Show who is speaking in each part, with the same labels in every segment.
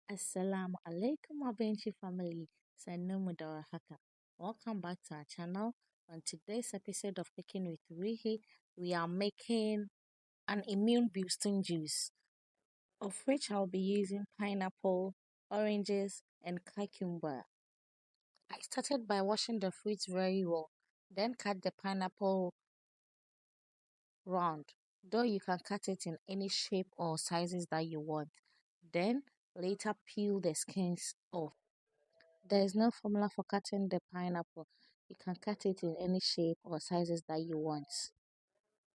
Speaker 1: Assalamu alaikum Abenchi family. Sannu da haka. Welcome back to our channel. On today's episode of Cooking with Rihi, we are making an immune boosting juice, of which I'll be using pineapple, oranges, and cucumber. I started by washing the fruits very well, then cut the pineapple round, though you can cut it in any shape or sizes that you want. Then later peel the skins off. There is no formula for cutting the pineapple. You can cut it in any shape or sizes that you want.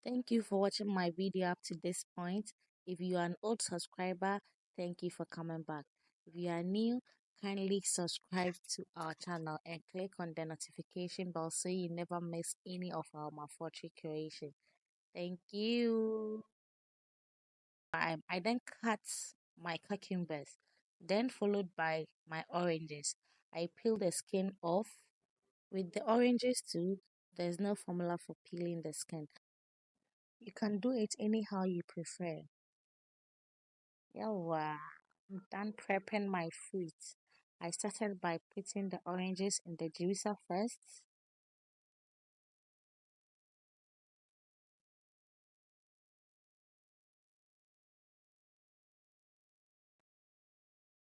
Speaker 1: Thank you for watching my video up to this point. If you are an old subscriber, thank you for coming back. If you are new, kindly subscribe to our channel and click on the notification bell so you never miss any of our Mafortry creation. Thank you. I then cut my cucumbers, then followed by my oranges. I peel the skin off. With the oranges too, there's no formula for peeling the skin. You can do it anyhow you prefer. Yawa, I'm done prepping my fruits. I started by putting the oranges in the juicer first,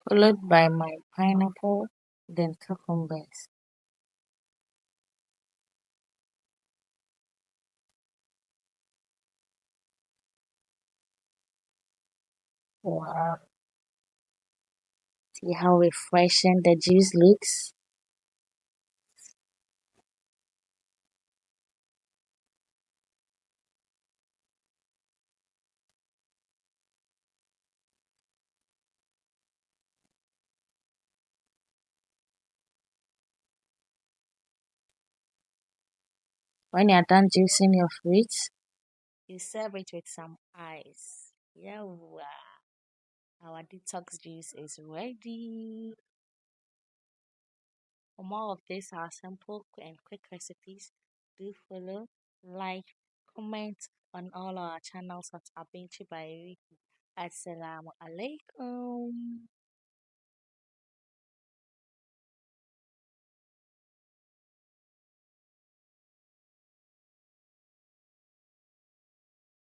Speaker 1: followed by my pineapple, then cucumbers. Wow, see how refreshing the juice looks? When you're done juicing your fruits, you serve it with some ice. Yawa, our detox juice is ready. For more of this, our simple and quick recipes, do follow, like, comment on all our channels at Abinchi by Ricky. Assalamu alaikum.